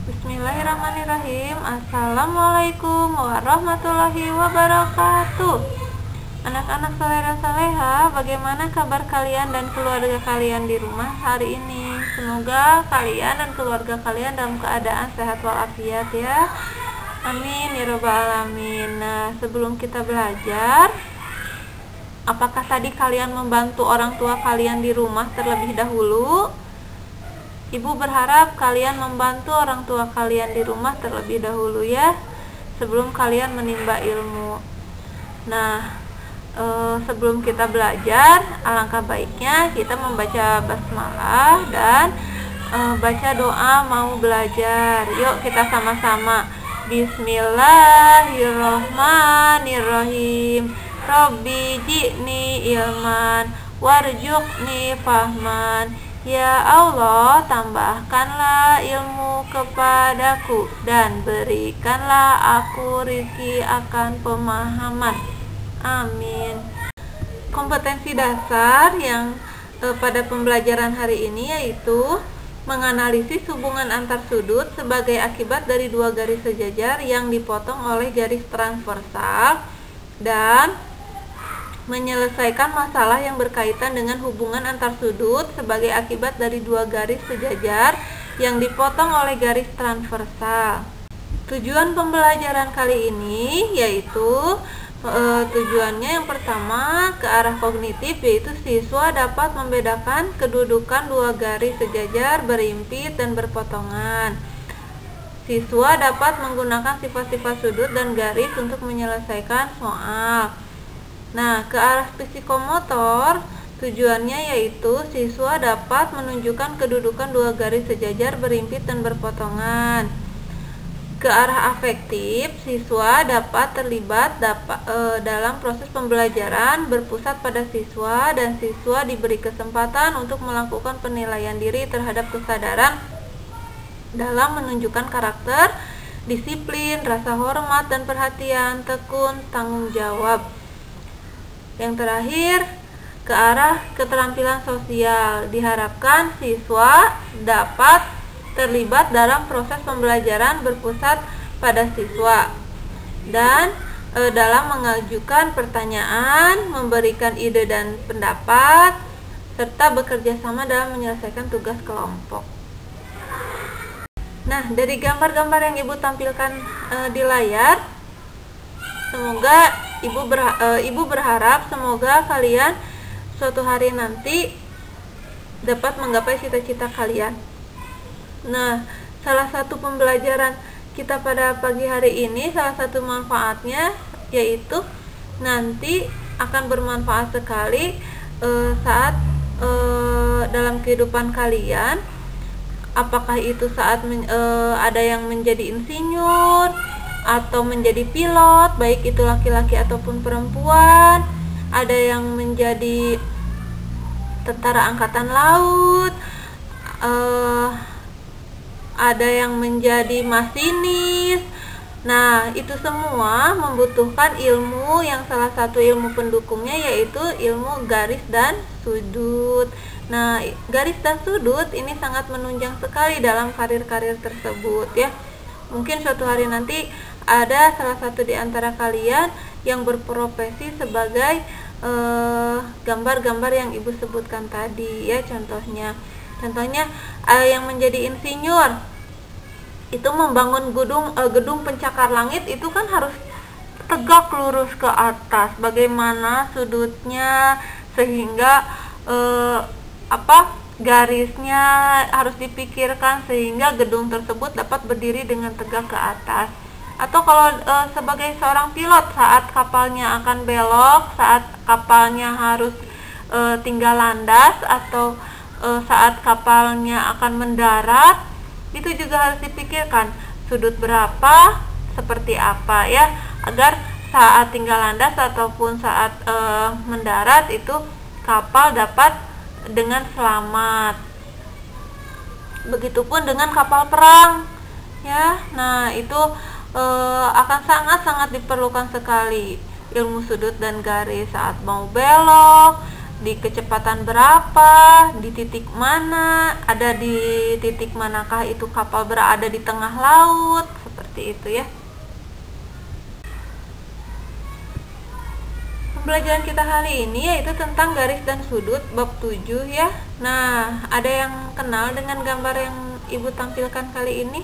Bismillahirrahmanirrahim. Assalamualaikum warahmatullahi wabarakatuh. Anak-anak soleh dan saleha, bagaimana kabar kalian dan keluarga kalian di rumah hari ini? Semoga kalian dan keluarga kalian dalam keadaan sehat walafiat ya. Amin ya robbal alamin. Nah, sebelum kita belajar, apakah tadi kalian membantu orang tua kalian di rumah terlebih dahulu? Ibu berharap kalian membantu orang tua kalian di rumah terlebih dahulu ya, sebelum kalian menimba ilmu. Nah, sebelum kita belajar, alangkah baiknya kita membaca basmalah dan baca doa mau belajar. Yuk kita sama-sama. Bismillahirrohmanirrohim. Robbi ji'ni ilman warzuqni fahman. Ya Allah, tambahkanlah ilmu kepadaku dan berikanlah aku rezeki akan pemahaman. Amin. Kompetensi dasar yang pada pembelajaran hari ini yaitu menganalisis hubungan antar sudut sebagai akibat dari dua garis sejajar yang dipotong oleh garis transversal dan menyelesaikan masalah yang berkaitan dengan hubungan antar sudut sebagai akibat dari dua garis sejajar yang dipotong oleh garis transversal. Tujuan pembelajaran kali ini yaitu tujuannya yang pertama ke arah kognitif, yaitu siswa dapat membedakan kedudukan dua garis sejajar berimpit dan berpotongan. Siswa dapat menggunakan sifat-sifat sudut dan garis untuk menyelesaikan soal. Nah, ke arah psikomotor, tujuannya yaitu siswa dapat menunjukkan kedudukan dua garis sejajar berimpit dan berpotongan. Ke arah afektif, siswa dapat terlibat dalam proses pembelajaran berpusat pada siswa dan siswa diberi kesempatan untuk melakukan penilaian diri terhadap kesadaran dalam menunjukkan karakter, disiplin, rasa hormat dan perhatian, tekun, tanggung jawab. Yang terakhir, ke arah keterampilan sosial, diharapkan siswa dapat terlibat dalam proses pembelajaran berpusat pada siswa dan dalam mengajukan pertanyaan, memberikan ide dan pendapat, serta bekerja sama dalam menyelesaikan tugas kelompok. Nah, dari gambar-gambar yang Ibu tampilkan di layar, semoga Ibu berharap semoga kalian suatu hari nanti dapat menggapai cita-cita kalian. Nah, salah satu pembelajaran kita pada pagi hari ini, salah satu manfaatnya yaitu nanti akan bermanfaat sekali saat dalam kehidupan kalian. Apakah itu saat ada yang menjadi insinyur atau menjadi pilot, baik itu laki-laki ataupun perempuan, ada yang menjadi tentara angkatan laut, ada yang menjadi masinis. Nah, itu semua membutuhkan ilmu yang salah satu ilmu pendukungnya yaitu ilmu garis dan sudut. Nah, garis dan sudut ini sangat menunjang sekali dalam karir-karir tersebut ya. Mungkin suatu hari nanti ada salah satu di antara kalian yang berprofesi sebagai gambar-gambar yang Ibu sebutkan tadi ya, contohnya yang menjadi insinyur itu membangun gedung pencakar langit itu kan harus tegak lurus ke atas, bagaimana sudutnya sehingga garisnya harus dipikirkan sehingga gedung tersebut dapat berdiri dengan tegak ke atas. Atau kalau sebagai seorang pilot, saat kapalnya akan belok, saat kapalnya harus tinggal landas, atau saat kapalnya akan mendarat, itu juga harus dipikirkan sudut berapa, seperti apa ya, agar saat tinggal landas ataupun saat mendarat itu kapal dapat dengan selamat. Begitupun dengan kapal perang ya. Nah, itu akan sangat-sangat diperlukan sekali ilmu sudut dan garis saat mau belok. di kecepatan berapa, di titik mana, ada di titik manakah itu kapal berada di tengah laut, seperti itu ya. Pembelajaran kita hari ini yaitu tentang garis dan sudut bab 7 ya. Nah, ada yang kenal dengan gambar yang Ibu tampilkan kali ini?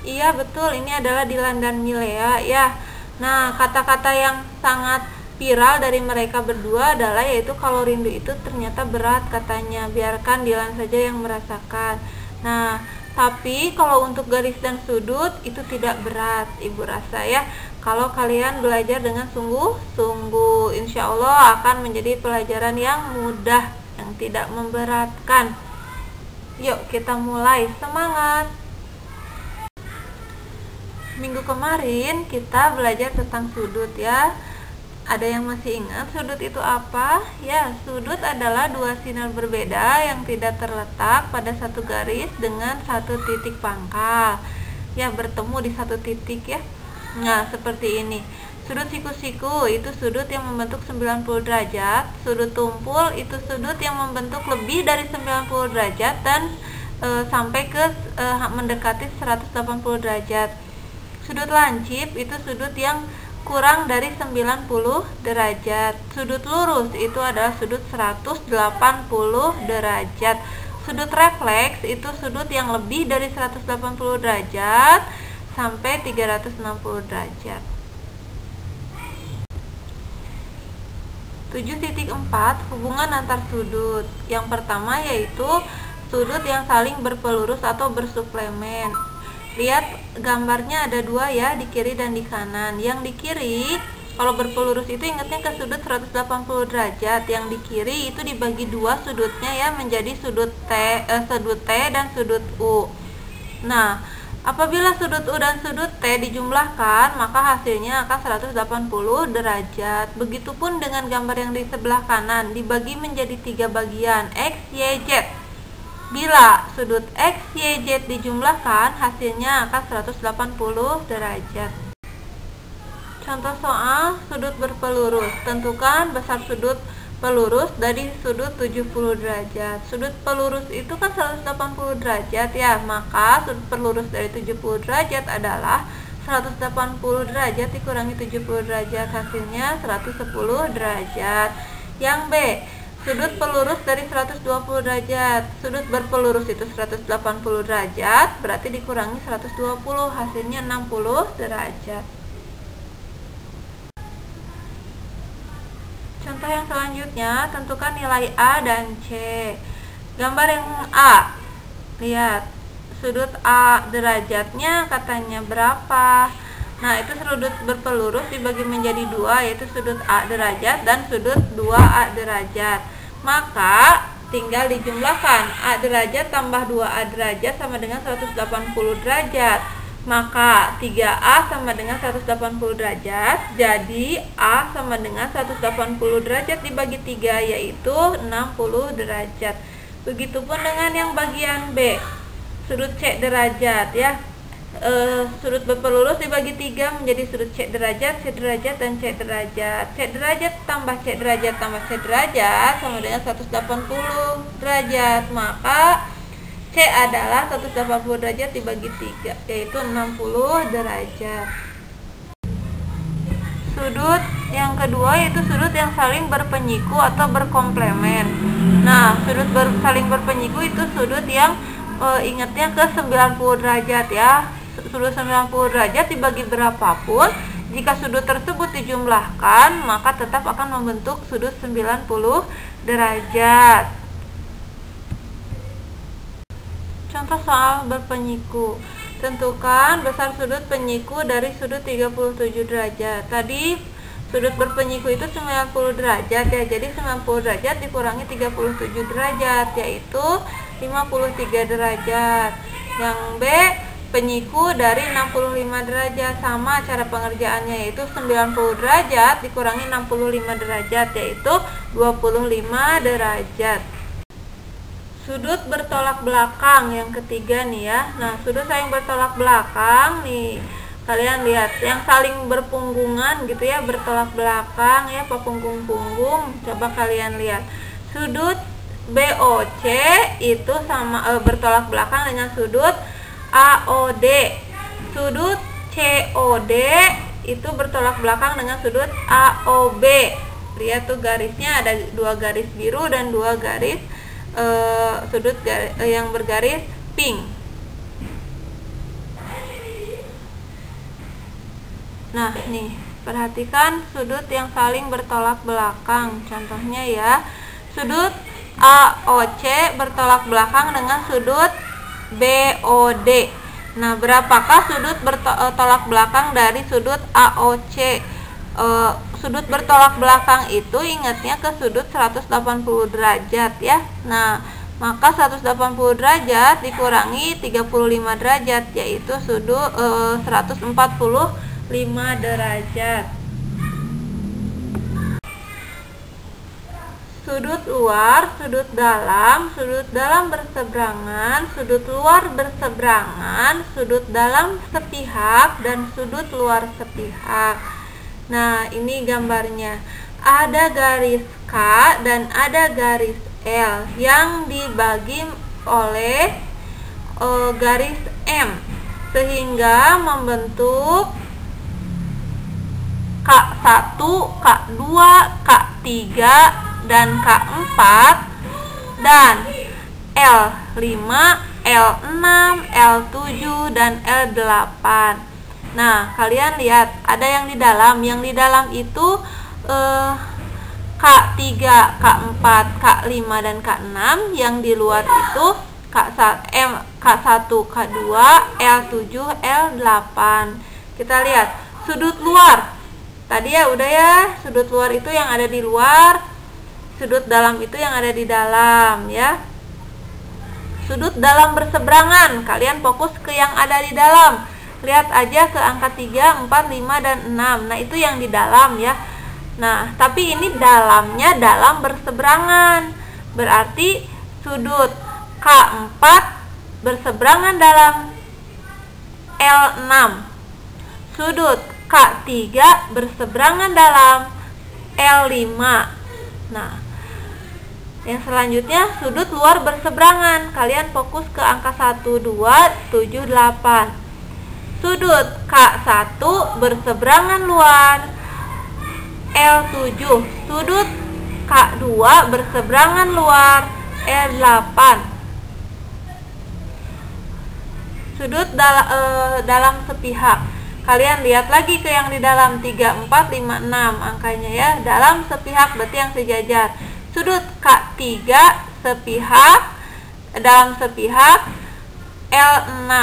Iya, betul, ini adalah Dilan dan Milea ya. Nah, kata-kata yang sangat viral dari mereka berdua adalah yaitu kalau rindu itu ternyata berat katanya, biarkan Dilan saja yang merasakan. Nah, tapi kalau untuk garis dan sudut itu tidak berat, Ibu rasa ya. Kalau kalian belajar dengan sungguh-sungguh, insya Allah akan menjadi pelajaran yang mudah, yang tidak memberatkan. Yuk kita mulai, semangat! Minggu kemarin kita belajar tentang sudut ya. Ada yang masih ingat sudut itu apa? Ya, sudut adalah dua sinar berbeda yang tidak terletak pada satu garis dengan satu titik pangkal. Ya, bertemu di satu titik ya. Nah, seperti ini. Sudut siku-siku itu sudut yang membentuk 90 derajat. Sudut tumpul itu sudut yang membentuk lebih dari 90 derajat dan sampai ke mendekati 180 derajat. Sudut lancip itu sudut yang kurang dari 90 derajat. Sudut lurus itu adalah sudut 180 derajat. Sudut refleks itu sudut yang lebih dari 180 derajat sampai 360 derajat. 7.4 hubungan antar sudut. Yang pertama yaitu sudut yang saling berpelurus atau bersuplemen. Lihat gambarnya ada dua ya, di kiri dan di kanan. Yang di kiri kalau berpelurus itu ingatnya ke sudut 180 derajat. Yang di kiri itu dibagi dua sudutnya ya, menjadi sudut T dan sudut U. Nah, apabila sudut U dan sudut T dijumlahkan, maka hasilnya akan 180 derajat. Begitupun dengan gambar yang di sebelah kanan, dibagi menjadi 3 bagian, X, Y, Z. Bila sudut X, Y, Z dijumlahkan, hasilnya akan 180 derajat. Contoh soal sudut berpelurus. Tentukan besar sudut pelurus dari sudut 70 derajat. Sudut pelurus itu kan 180 derajat ya, maka sudut pelurus dari 70 derajat adalah 180 derajat dikurangi 70 derajat, hasilnya 110 derajat. Yang B, sudut pelurus dari 120 derajat. Sudut berpelurus itu 180 derajat, berarti dikurangi 120, hasilnya 60 derajat. Contoh yang selanjutnya, tentukan nilai A dan C. Gambar yang A, lihat sudut A derajatnya katanya berapa. Nah, itu sudut berpelurus dibagi menjadi dua, yaitu sudut A derajat dan sudut 2A derajat. Maka tinggal dijumlahkan, A derajat tambah 2A derajat sama dengan 180 derajat. Maka 3A sama dengan 180 derajat, jadi A sama dengan 180 derajat dibagi 3, yaitu 60 derajat. Begitupun dengan yang bagian B, sudut C derajat ya. Sudut berpelurus dibagi 3 menjadi sudut C derajat, C derajat, dan C derajat. C derajat tambah C derajat tambah C derajat sama dengan 180 derajat. Maka C adalah 180 derajat dibagi 3, yaitu 60 derajat. Sudut yang kedua yaitu sudut yang saling berpenyiku atau berkomplemen. Nah, sudut saling berpenyiku itu sudut yang ingatnya ke 90 derajat ya. Sudut 90 derajat dibagi berapapun, jika sudut tersebut dijumlahkan, maka tetap akan membentuk sudut 90 derajat. Contoh soal berpenyiku. Tentukan besar sudut penyiku dari sudut 37 derajat. Tadi sudut berpenyiku itu 90 derajat ya. Jadi 90 derajat dikurangi 37 derajat, yaitu 53 derajat. Yang B, penyiku dari 65 derajat. Sama cara pengerjaannya, yaitu 90 derajat dikurangi 65 derajat, yaitu 25 derajat. Sudut bertolak belakang yang ketiga nih ya. Nah, sudut saling bertolak belakang nih. Kalian lihat yang saling berpunggungan gitu ya, bertolak belakang ya, punggung-punggung. Coba kalian lihat. Sudut BOC itu sama bertolak belakang dengan sudut AOD. Sudut COD itu bertolak belakang dengan sudut AOB. Lihat tuh garisnya, ada 2 garis biru dan 2 garis yang bergaris pink. Nah, nih, perhatikan sudut yang saling bertolak belakang. Contohnya ya, sudut AOC bertolak belakang dengan sudut BOD. Nah, berapakah sudut bertolak belakang dari sudut AOC? Sudut bertolak belakang itu ingatnya ke sudut 180 derajat ya. Nah, maka 180 derajat dikurangi 35 derajat, yaitu sudut 145 derajat. Sudut luar, sudut dalam berseberangan, sudut luar berseberangan, sudut dalam sepihak, dan sudut luar sepihak. Nah, ini gambarnya. Ada garis K dan ada garis L yang dibagi oleh garis M, sehingga membentuk K1, K2, K3, dan K4, dan L5, L6, L7, dan L8. Nah, kalian lihat ada yang di dalam. Yang di dalam itu K3, K4, K5, dan K6. Yang di luar itu K1, K2, L7, L8. Kita lihat sudut luar. Tadi ya udah ya, sudut luar itu yang ada di luar, sudut dalam itu yang ada di dalam ya. Sudut dalam berseberangan, kalian fokus ke yang ada di dalam. Lihat aja ke angka 3, 4, 5, dan 6. Nah, itu yang di dalam ya. Nah, tapi ini dalamnya dalam berseberangan. Berarti sudut K4 berseberangan dalam L6. Sudut K3 berseberangan dalam L5. Nah, yang selanjutnya sudut luar berseberangan. Kalian fokus ke angka 1, 2, 7, 8. Sudut K1 berseberangan luar L7. Sudut K2 berseberangan luar L8. Sudut dalam sepihak. Kalian lihat lagi ke yang di dalam 3, 4, 5, 6 angkanya ya. Dalam sepihak berarti yang sejajar. Sudut K3 sepihak, dalam sepihak L6.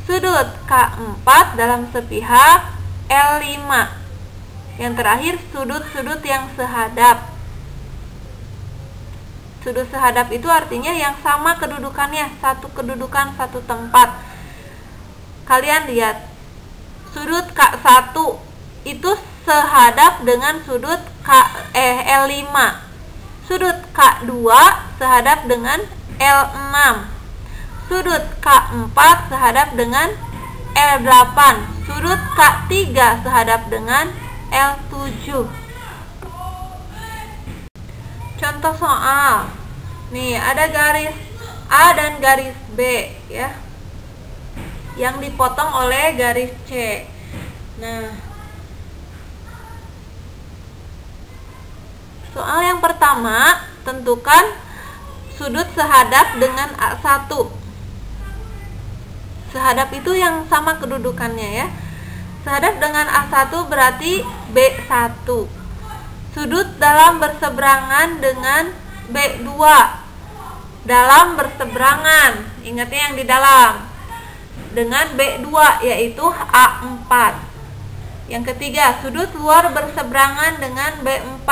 Sudut K4 dalam sepihak L5. Yang terakhir sudut-sudut yang sehadap. Sudut sehadap itu artinya yang sama kedudukannya, satu kedudukan, satu tempat. Kalian lihat, sudut K1 itu sehadap dengan sudut L5. Sudut K2 sehadap dengan L6. Sudut K4 sehadap dengan L8. Sudut K3 sehadap dengan L7. Contoh soal. Nih, ada garis A dan garis B ya, yang dipotong oleh garis C. Nah, soal yang pertama, tentukan sudut sehadap dengan A1. Sehadap itu yang sama kedudukannya ya. Sehadap dengan A1 berarti B1. Sudut dalam berseberangan dengan B2. Dalam berseberangan, ingatnya yang di dalam. Dengan B2 yaitu A4. Yang ketiga, sudut luar berseberangan dengan B4.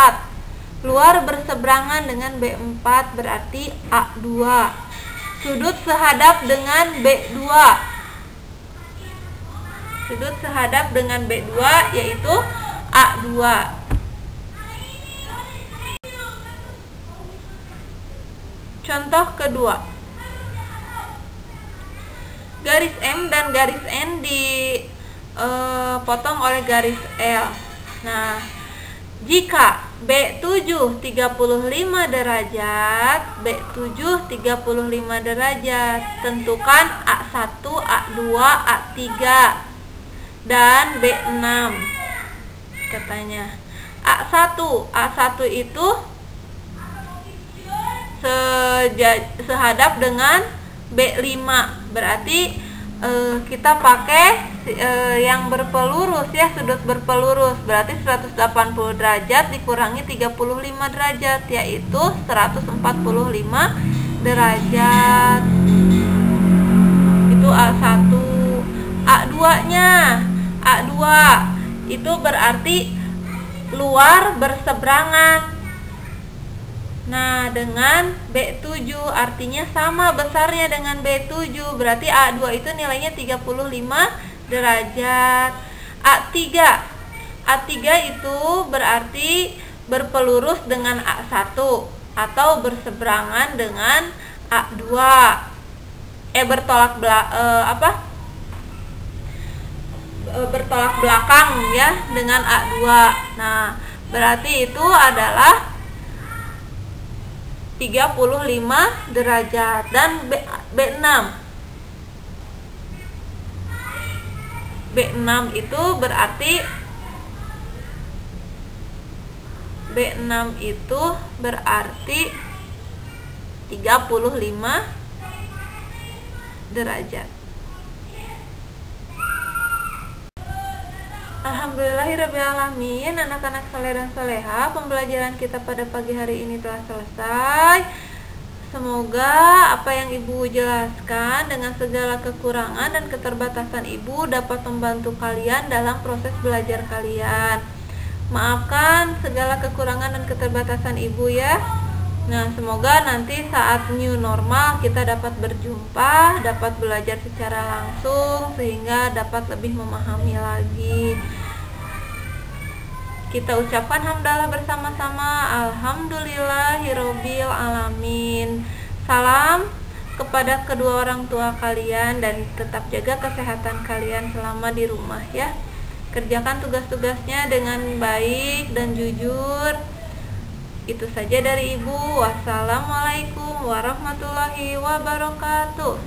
Luar berseberangan dengan B4 berarti A2. Sudut sehadap dengan B2. Sudut sehadap dengan B2 yaitu A2. Contoh kedua. Garis M dan garis N potong oleh garis L. Nah, jika B7 35 derajat, B7 35 derajat, tentukan A1, A2, A3 dan B6 katanya. A1 itu sehadap dengan B5, berarti kita pakai yang berpelurus ya, sudut berpelurus, berarti 180 derajat dikurangi 35 derajat, yaitu 145 derajat. Itu A1. A2 itu berarti luar berseberangan. Nah, dengan B7 artinya sama besarnya dengan B7, berarti A2 itu nilainya 35 derajat. A3 itu berarti berpelurus dengan A1 atau berseberangan dengan A2. Bertolak belakang ya dengan A2. Nah, berarti itu adalah 35 derajat. Dan B6 itu berarti B6 itu berarti 35 derajat. Alhamdulillahirrabbilalamin, anak-anak saleh dan soleha, pembelajaran kita pada pagi hari ini telah selesai. Semoga apa yang Ibu jelaskan dengan segala kekurangan dan keterbatasan Ibu dapat membantu kalian dalam proses belajar kalian. Maafkan segala kekurangan dan keterbatasan Ibu ya. Nah, semoga nanti saat new normal kita dapat berjumpa, dapat belajar secara langsung sehingga dapat lebih memahami lagi. Kita ucapkan hamdalah bersama-sama. Alhamdulillahirabbil alamin. Salam kepada kedua orang tua kalian dan tetap jaga kesehatan kalian selama di rumah ya. Kerjakan tugas-tugasnya dengan baik dan jujur. Itu saja dari Ibu. Wassalamualaikum warahmatullahi wabarakatuh.